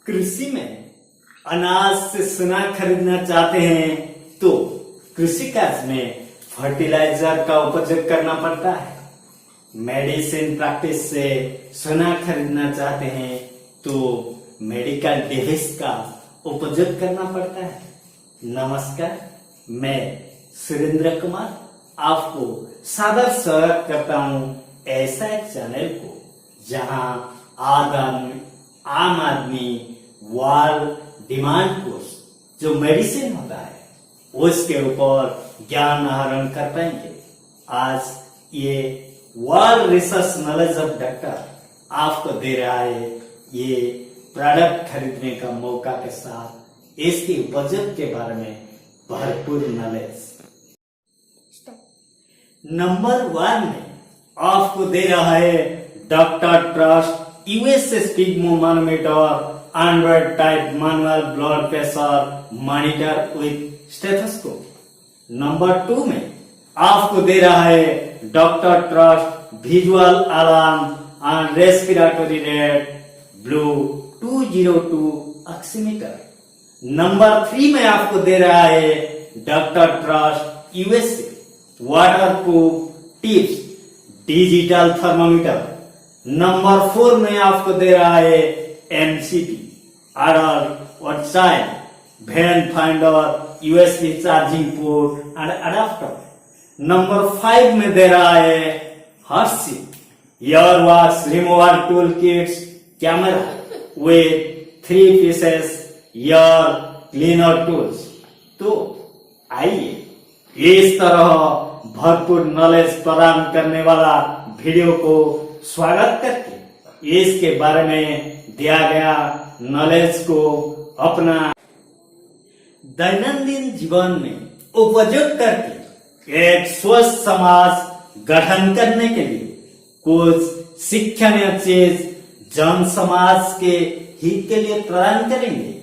कृषि में अनाज से सोना खरीदना चाहते हैं तो कृषि कार्य में फर्टिलाइजर का उपयोग करना पड़ता है। मेडिसिन प्रैक्टिस से सोना खरीदना चाहते हैं तो मेडिकल डिवाइस का उपयोग करना पड़ता है। नमस्कार, मैं सुरेंद्र कुमार आपको सादर स्वागत करता हूं ऐसा एक चैनल को जहां आम आदमी वाल डिमांड कोर्स जो मेडिसिन होता है उसके ऊपर ज्ञान आहरण कर पाएंगे। आज ये world research knowledge of doctor आपको दे रहा है ये प्रोडक्ट खरीदने का मौका के साथ इसके उपयोग के बारे में भरपूर नॉलेज। नंबर 1 में आपको दे रहा है doctor trust USA sphygmomanometer android type manual blood pressure monitor with stethoscope. Number 2 में आपको दे रहा है doctor trust visual alarm and respiratory rate blue 202 oximeter. Number 3 में आपको दे रहा है doctor trust USA waterproof tips digital thermometer. Number 4 में आपको दे रहा है MCT adult or child van finder USB charging port and adaptor. Number 5 में दे रहा है हर्षी ear wax removal tool kits camera with 3 pieces ear cleaner tools. तो आइए इस तरह भरपूर नॉलेज प्रदान करने वाला वीडियो को स्वागत करके इसके बारे में दिया गया नॉलेज को अपना दैनंदिन जीवन में उपयोग करके एक स्वस्थ समाज गठन करने के लिए कुछ शिक्षणीय चीज जन समाज के हित के लिए प्रदान करेंगे।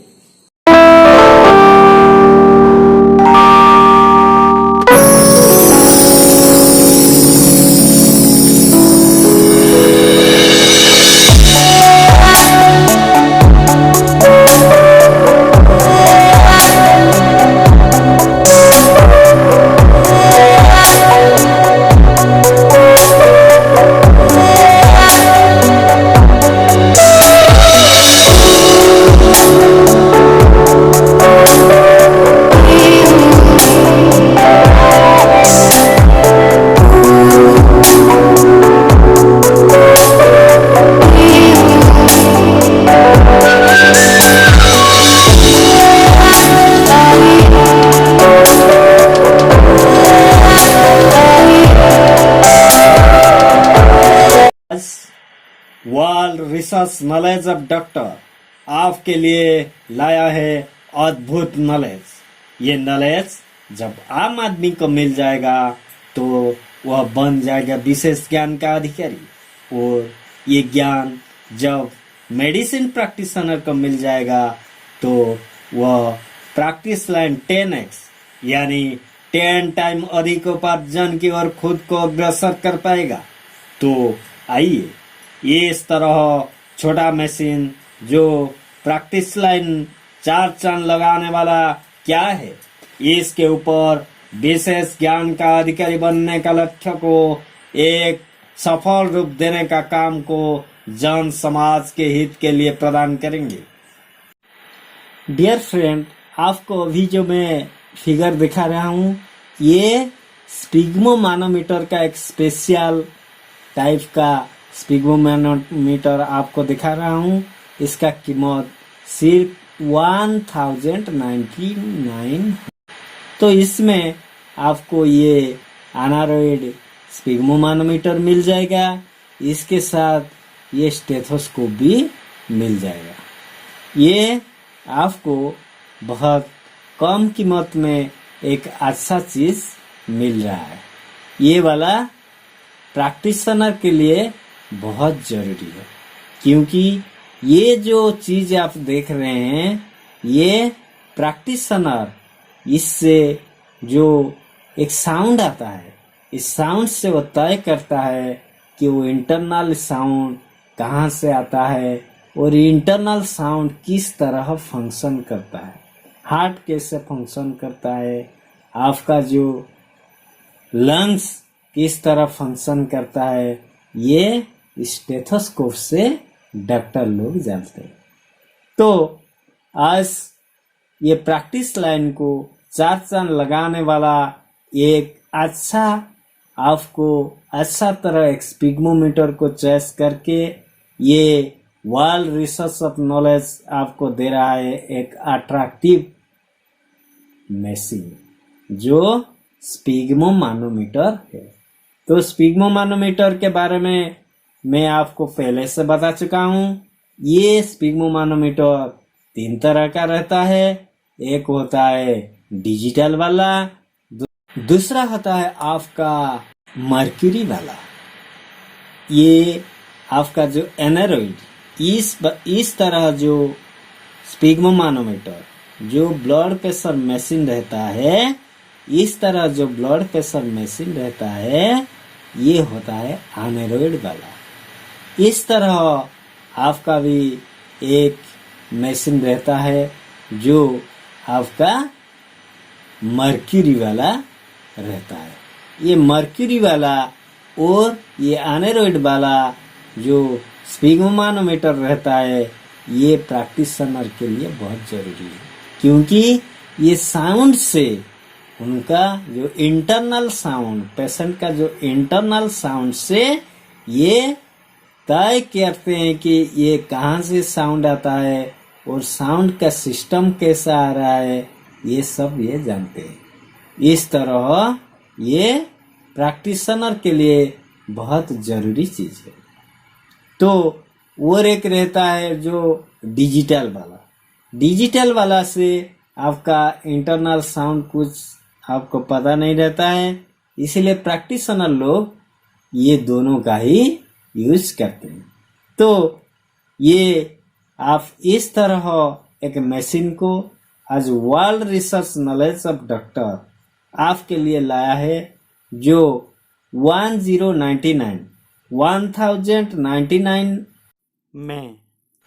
World research knowledge of doctor आपके लिए लाया है अद्भुत नॉलेज। ये नॉलेज जब आम आदमी को मिल जाएगा तो वह बन जाएगा विशेष ज्ञान का अधिकारी, और ये ज्ञान जब मेडिसिन प्रैक्टिशनर को मिल जाएगा तो वह प्रैक्टिस लाइन 10x यानी 10 टाइम अधिक उपार्जन की ओर खुद को अग्रसर कर पाएगा। तो आइए इस तरह छोटा मशीन जो प्रैक्टिस लाइन 4 चांद लगाने वाला क्या है, इसके ऊपर विशेष ज्ञान का अधिकारी बनने का लक्ष्य को एक सफल रूप देने का काम को जन समाज के हित के लिए प्रदान करेंगे। डियर फ्रेंड, आपको अभी जो मैं फिगर दिखा रहा हूँ ये स्पिग्मोमानोमीटर का एक स्पेशल टाइप का स्पिग्मोमानोमीटर आपको दिखा रहा हूँ। इसका कीमत सिर्फ 1099। तो इसमें आपको ये एनारॉइड स्पिग्मोमानोमीटर मिल जाएगा, इसके साथ ये स्टेथोस्कोप भी मिल जाएगा। ये आपको बहुत कम कीमत में एक अच्छा चीज मिल रहा है। ये वाला प्रैक्टिशनर के लिए बहुत जरूरी है, क्योंकि ये जो चीज आप देख रहे हैं ये प्रैक्टिशनर इससे जो एक साउंड आता है, इस साउंड से वो तय करता है कि वो इंटरनल साउंड कहाँ से आता है और इंटरनल साउंड किस तरह फंक्शन करता है, हार्ट कैसे फंक्शन करता है, आपका जो लंग्स किस तरह फंक्शन करता है, ये स्टेथोस्कोप से डॉक्टर लोग जानते हैं। तो आज ये प्रैक्टिस लाइन को चार चांद लगाने वाला एक अच्छा आपको अच्छा तरह एक स्पिग्मोमीटर को चॉइस करके ये वर्ल्ड रिसर्च ऑफ नॉलेज आपको दे रहा है एक अट्रैक्टिव मशीन जो स्पिग्मोमानोमीटर है। तो स्पिग्मोमानोमीटर के बारे में मैं आपको पहले से बता चुका हूँ। ये स्पिग्मोमानोमीटर तीन तरह का रहता है। एक होता है डिजिटल वाला, दूसरा होता है आपका मर्क्यूरी वाला। ये आपका जो एनारॉइड इस तरह जो स्पिग्मोमानोमीटर जो ब्लड प्रेशर मशीन रहता है, इस तरह जो ब्लड प्रेशर मशीन रहता है, ये होता है एनारॉइड वाला। इस तरह आपका भी एक मशीन रहता है जो आपका मर्क्यूरी वाला रहता है। ये मर्क्यूरी वाला और ये एनारॉइड वाला जो स्पिग्मोमानोमीटर रहता है, ये प्रैक्टिशनर के लिए बहुत जरूरी है, क्योंकि ये साउंड से उनका जो इंटरनल साउंड, पेशेंट का जो इंटरनल साउंड से ये तय करते हैं कि ये कहाँ से साउंड आता है और साउंड का सिस्टम कैसा आ रहा है, ये सब ये जानते हैं। इस तरह ये प्रैक्टिशनर के लिए बहुत जरूरी चीज है। तो और एक रहता है जो डिजिटल वाला। डिजिटल वाला से आपका इंटरनल साउंड कुछ आपको पता नहीं रहता है, इसीलिए प्रैक्टिशनर लोग ये दोनों का ही यूज करते हैं। तो ये आप इस तरह एक मशीन को आज world research knowledge of doctor आपके लिए लाया है, जो 1099 में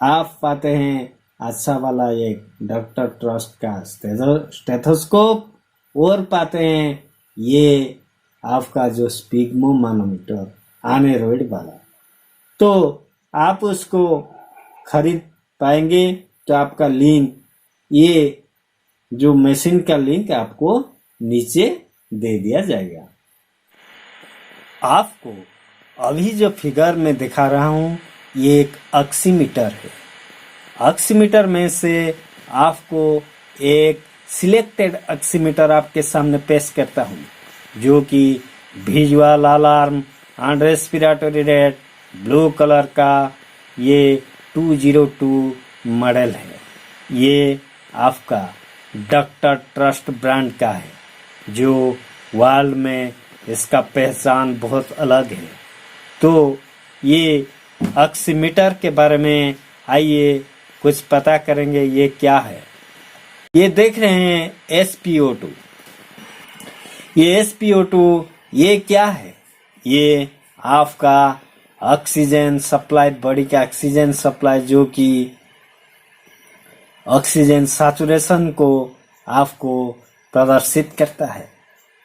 आप पाते हैं अच्छा वाला एक डॉक्टर ट्रस्ट का स्टेथोस्कोप, और पाते हैं ये आपका जो स्पिग्मोमानोमीटर एनारॉइड वाला। तो आप उसको खरीद पाएंगे तो आपका लिंक, ये जो मशीन का लिंक आपको नीचे दे दिया जाएगा। आपको अभी जो फिगर में दिखा रहा हूँ, ये एक ऑक्सीमीटर है। ऑक्सीमीटर में से आपको एक सिलेक्टेड ऑक्सीमीटर आपके सामने पेश करता हूँ, जो कि visual alarm and respiratory rate blue colour का ये 202 मॉडल है। ये आपका डॉक्टर ट्रस्ट ब्रांड का है, जो वर्ल्ड में इसका पहचान बहुत अलग है। तो ये ऑक्सीमीटर के बारे में आइए कुछ पता करेंगे, ये क्या है। ये देख रहे हैं SpO2। ये SpO2 ये क्या है? ये आपका ऑक्सीजन सप्लाई, बॉडी का ऑक्सीजन सप्लाई, जो कि ऑक्सीजन सैचुरेशन को आपको प्रदर्शित करता है।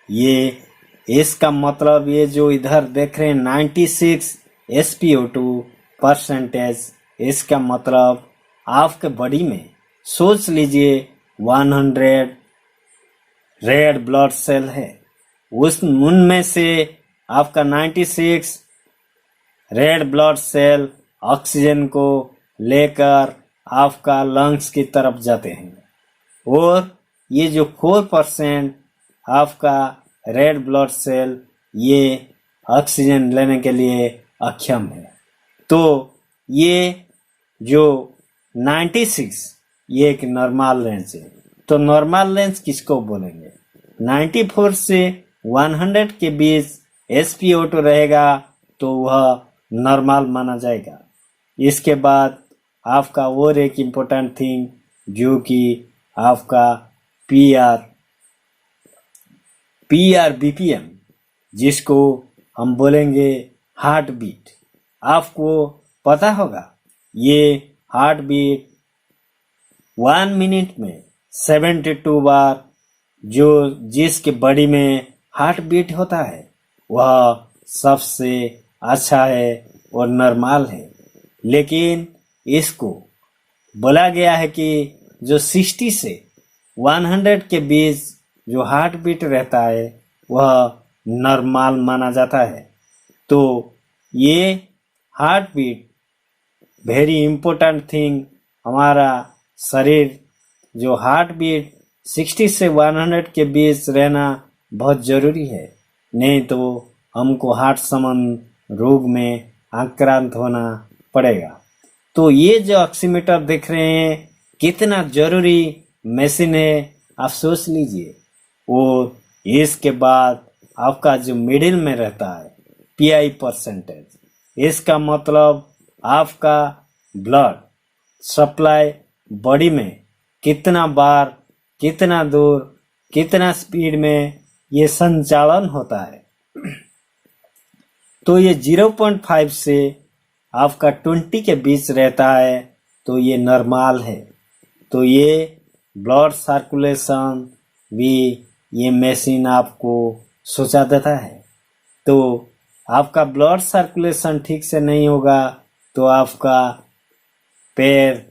ये इसका मतलब ये जो इधर देख रहे हैं 96 SpO2 परसेंटेज, इसका मतलब आपके बॉडी में सोच लीजिए 100 रेड ब्लड सेल है, उनमें से आपका 96 रेड ब्लड सेल ऑक्सीजन को लेकर आपका लंग्स की तरफ जाते हैं, और ये जो 4% आपका रेड ब्लड सेल ये ऑक्सीजन लेने के लिए अक्षम है। तो ये जो 96 ये एक नॉर्मल रेंज है। तो नॉर्मल रेंज किसको बोलेंगे? 94 से 100 के बीच SpO2 रहेगा तो वह नॉर्मल माना जाएगा। इसके बाद आपका और एक इम्पोर्टेंट थिंग, जो कि आपका PR BPM, जिसको हम बोलेंगे हार्ट बीट, आपको पता होगा ये हार्ट बीट 1 मिनट में 72 बार जो जिसके बॉडी में हार्ट बीट होता है वह सबसे अच्छा है और नॉर्मल है। लेकिन इसको बोला गया है कि जो 60 से 100 के बीच जो हार्ट बीट रहता है वह नॉर्मल माना जाता है। तो ये heart beat very important thing, हमारा शरीर जो हार्ट बीट 60 से 100 के बीच रहना बहुत ज़रूरी है, नहीं तो हमको हार्ट संबंध रोग में आक्रांत होना पड़ेगा। तो ये जो ऑक्सीमीटर देख रहे हैं कितना ज़रूरी मशीन है, आप सोच लीजिए। और इसके बाद आपका जो मिडिल में रहता है पीआई परसेंटेज, इसका मतलब आपका ब्लड सप्लाई बॉडी में कितना बार, कितना दूर, कितना स्पीड में ये संचालन होता है। तो ये 0.5 से आपका 20 के बीच रहता है तो ये नॉर्मल है। तो ये ब्लड सर्कुलेशन भी ये मशीन आपको सोचा देता है। तो आपका ब्लड सर्कुलेशन ठीक से नहीं होगा तो आपका पैर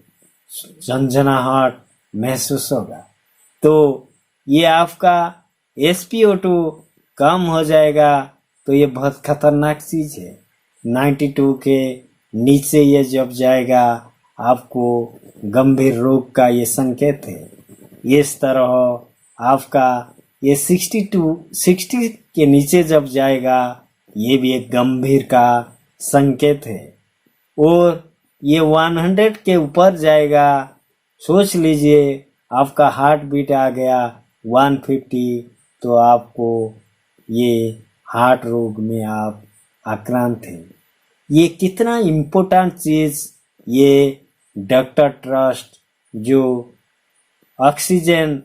झंझनाहट महसूस होगा। तो ये आपका SpO2 कम हो जाएगा तो ये बहुत खतरनाक चीज़ है। 92 के नीचे ये जब जाएगा आपको गंभीर रोग का ये संकेत है। इस तरह आपका ये 60 के नीचे जब जाएगा ये भी एक गंभीर का संकेत है। और ये 100 के ऊपर जाएगा, सोच लीजिए आपका हार्ट बीट आ गया 150 तो आपको ये हार्ट रोग में आप आक्रांत हैं। ये कितना इम्पोर्टेंट चीज़ ये डॉक्टर ट्रस्ट जो ऑक्सीजन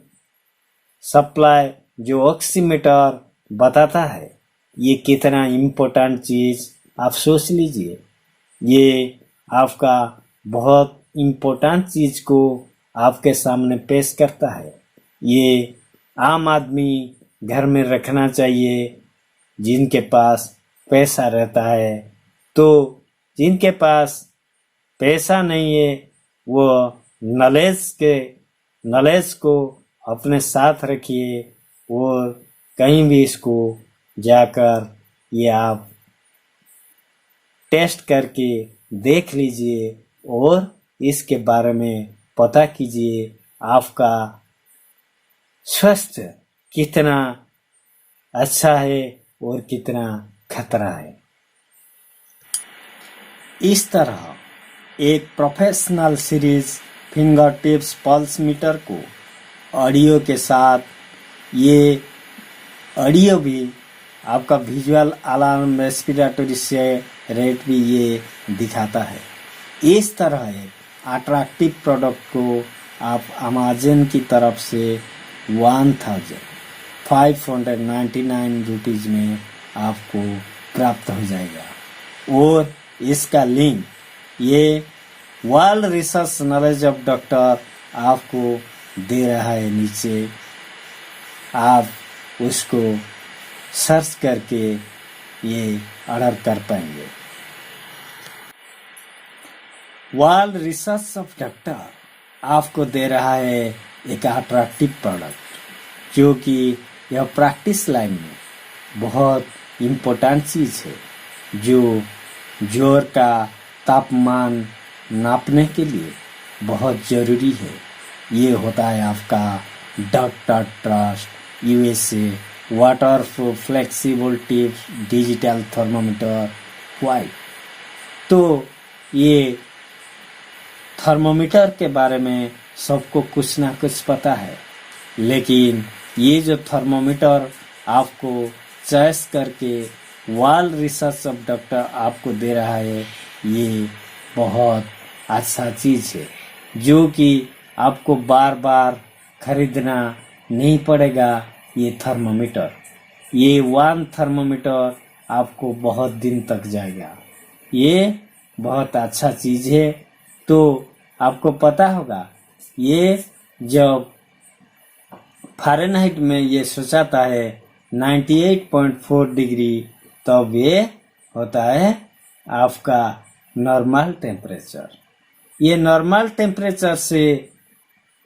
सप्लाई जो ऑक्सीमीटर बताता है, ये कितना इम्पोर्टेंट चीज़ आप सोच लीजिए। ये आपका बहुत इम्पोर्टेंट चीज़ को आपके सामने पेश करता है। ये आम आदमी घर में रखना चाहिए जिनके पास पैसा रहता है। तो जिनके पास पैसा नहीं है वो नॉलेज को अपने साथ रखिए और कहीं भी इसको जाकर ये आप टेस्ट करके देख लीजिए और इसके बारे में पता कीजिए आपका स्वास्थ्य कितना अच्छा है और कितना खतरा है। इस तरह एक professional series finger tips pulse meter को ऑडियो के साथ, ये ऑडियो भी आपका विजुअल अलार्म रेस्पिरेटरी से रेट भी ये दिखाता है। इस तरह एक अट्रैक्टिव प्रोडक्ट को आप अमेज़न की तरफ से 1599 रुपीज़ में आपको प्राप्त हो जाएगा। और इसका लिंक ये world research knowledge of doctor आपको दे रहा है नीचे, आप उसको सर्च करके ये ऑर्डर कर पाएंगे। वर्ल्ड रिसर्च ऑफ डॉक्टर आपको दे रहा है एक अट्रैक्टिव प्रोडक्ट जो कि यह प्रैक्टिस लाइन में बहुत इम्पोर्टेंट चीज़ है, जो जोर का तापमान नापने के लिए बहुत ज़रूरी है। ये होता है आपका doctor trust USA waterproof flexible tips digital thermometer white. तो ये थर्मोमीटर के बारे में सबको कुछ ना कुछ पता है, लेकिन ये जो थर्मोमीटर आपको चॉइस करके वर्ल्ड रिसर्च ऑफ डॉक्टर आपको दे रहा है, ये बहुत अच्छा चीज़ है जो कि आपको बार बार खरीदना नहीं पड़ेगा। ये थर्मोमीटर, ये वन थर्मोमीटर आपको बहुत दिन तक जाएगा। ये बहुत अच्छा चीज़ है। तो आपको पता होगा, ये जब फ़ारेनहाइट में ये सोचाता है 98.4 डिग्री, तब ये होता है आपका नॉर्मल टेम्परेचर। ये नॉर्मल टेम्परेचर से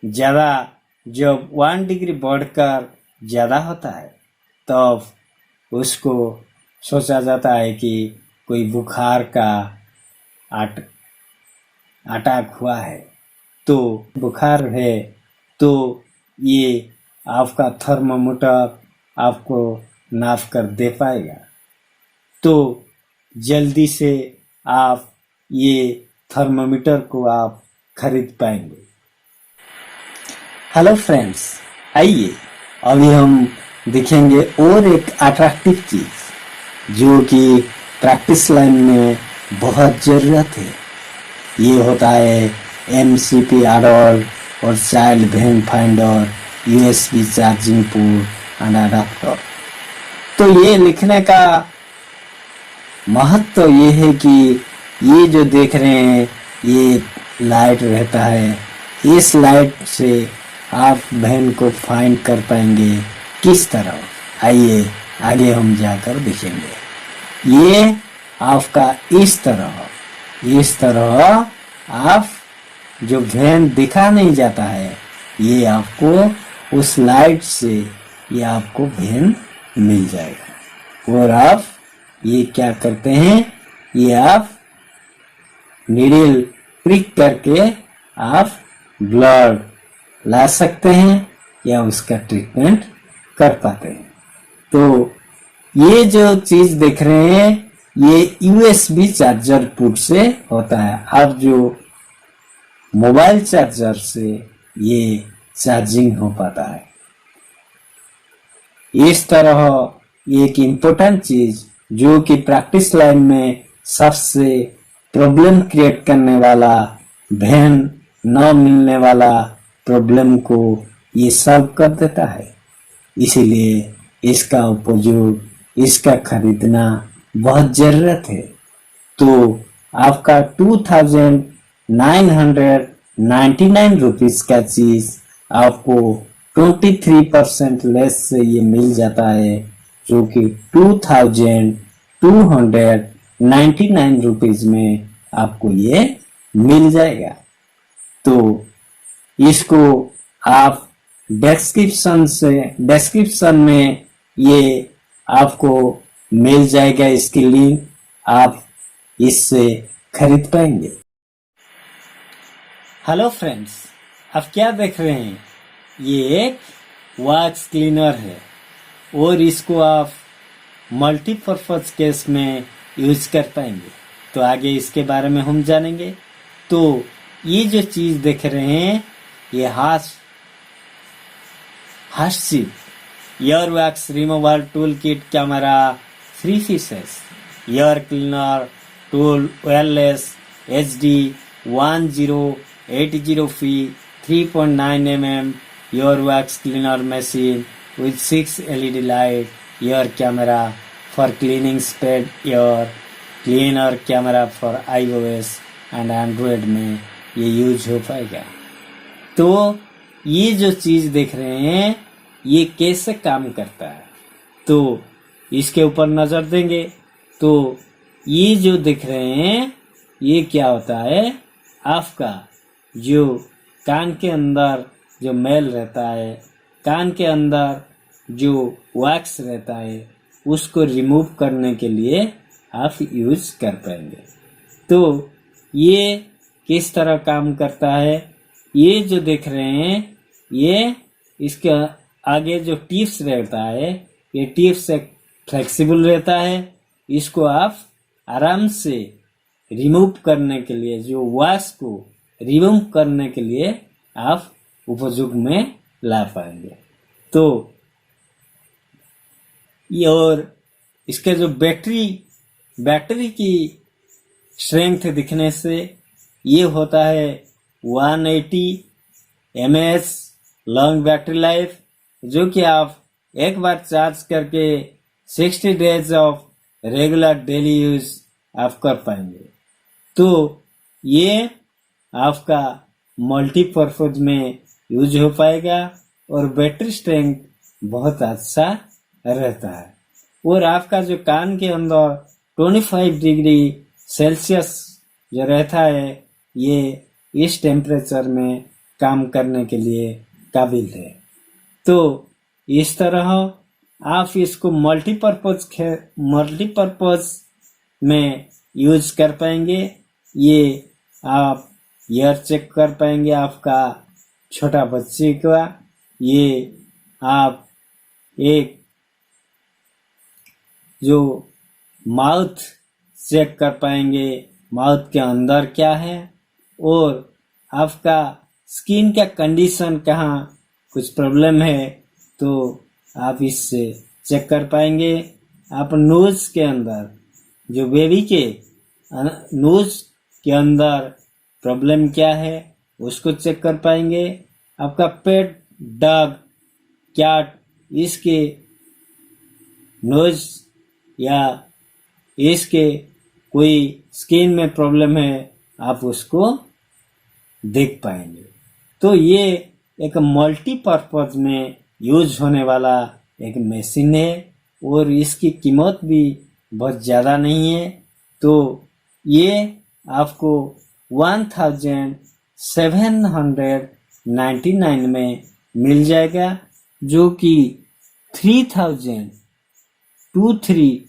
ज़्यादा जब 1 डिग्री बढ़कर ज़्यादा होता है, तब उसको सोचा जाता है कि कोई बुखार का अटैक हुआ है। तो बुखार है तो ये आपका थर्मामीटर आपको नाप कर दे पाएगा। तो जल्दी से आप ये थर्मामीटर को आप खरीद पाएंगे। हेलो फ्रेंड्स, आइए अभी हम देखेंगे और एक अट्रैक्टिव चीज जो कि प्रैक्टिस लाइन में बहुत ज़रूरत है। ये होता है MCP एडल्ट और child when finder, USB charging port and adapter. तो ये लिखने का महत्व तो ये है कि ये जो देख रहे हैं ये लाइट रहता है, इस लाइट से आप वैन को फाइंड कर पाएंगे। किस तरह, आइए आगे हम जाकर देखेंगे। ये आपका इस तरह आप जो वैन दिखा नहीं जाता है, ये आपको उस लाइट से ये आपको वैन मिल जाएगा। और आप ये क्या करते हैं, ये आप नीडल प्रिक करके आप ब्लड ला सकते हैं या उसका ट्रीटमेंट कर पाते हैं। तो ये जो चीज देख रहे हैं ये USB चार्जर पोर्ट से होता है। अब जो मोबाइल चार्जर से ये चार्जिंग हो पाता है। इस तरह एक इम्पोर्टेंट चीज जो कि प्रैक्टिस लाइन में सबसे प्रॉब्लम क्रिएट करने वाला, वैन न मिलने वाला प्रॉब्लम को ये सॉल्व कर देता है। इसीलिए इसका उपयोग, इसका खरीदना बहुत जरूरत है। तो आपका 2999 रुपीज का चीज आपको 23% लेस से ये मिल जाता है, जो कि 2299 रुपीज में आपको ये मिल जाएगा। तो इसको आप डिस्क्रिप्शन में ये आपको मिल जाएगा, इसकी लिंक, आप इससे खरीद पाएंगे। हेलो फ्रेंड्स, आप क्या देख रहे हैं, ये एक वैक्स क्लीनर है और इसको आप मल्टीपर्पज केस में यूज कर पाएंगे। तो आगे इसके बारे में हम जानेंगे। तो ये जो चीज देख रहे हैं ये हार्शिप ear wax removal tool kit camera 3 pieces ear cleaner tool wireless HD 1080p 3.9 mm ear wax cleaner machine with 6 LED light ear camera for cleaning sped ear cleaner camera for iOS and Android में ये use हो पाएगा। तो ये जो चीज देख रहे हैं ये कैसे काम करता है, तो इसके ऊपर नजर देंगे तो ये जो दिख रहे हैं ये क्या होता है, आपका जो कान के अंदर जो मैल रहता है, कान के अंदर जो वैक्स रहता है, उसको रिमूव करने के लिए आप यूज कर पाएंगे। तो ये किस तरह काम करता है, ये जो देख रहे हैं ये इसके आगे जो टिप्स रहता है, ये टिप्स एक फ्लेक्सिबल रहता है। इसको आप आराम से रिमूव करने के लिए, जो वैक्स को रिमूव करने के लिए आप उपयोग में ला पाएंगे। तो ये और इसके जो बैटरी की स्ट्रेंथ दिखने से ये होता है 180 mAh लॉन्ग बैटरी लाइफ, जो कि आप एक बार चार्ज करके 60 days of regular daily use आप कर पाएंगे। तो ये आपका मल्टीपर्पज में यूज हो पाएगा और बैटरी स्ट्रेंथ बहुत अच्छा रहता है। और आपका जो कान के अंदर 25 डिग्री सेल्सियस जो रहता है, ये इस टेम्परेचर में काम करने के लिए काबिल है। तो इस तरह आप इसको मल्टीपर्पज में यूज कर पाएंगे। ये आप ईयर चेक कर पाएंगे आपका छोटा बच्चे का, ये आप एक जो माउथ चेक कर पाएंगे, माउथ के अंदर क्या है, और आपका स्किन का कंडीशन कहाँ कुछ प्रॉब्लम है तो आप इससे चेक कर पाएंगे। आप नोज के अंदर जो बेबी के नोज के अंदर प्रॉब्लम क्या है उसको चेक कर पाएंगे। आपका पेट, डॉग, कैट, इसके नोज या इसके कोई स्किन में प्रॉब्लम है आप उसको देख पाएंगे। तो ये एक मल्टीपर्पज में यूज होने वाला एक मशीन है और इसकी कीमत भी बहुत ज़्यादा नहीं है। तो ये आपको 1799 में मिल जाएगा, जो कि 3023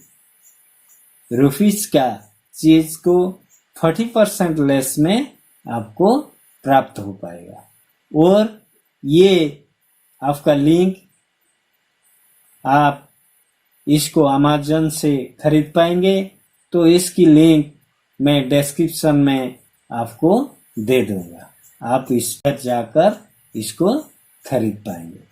रुपीस का चीज को 40% लेस में आपको प्राप्त हो पाएगा। और ये आपका लिंक आप इसको अमेज़न से खरीद पाएंगे, तो इसकी लिंक मैं डिस्क्रिप्शन में आपको दे दूंगा, आप इस पर जाकर इसको खरीद पाएंगे।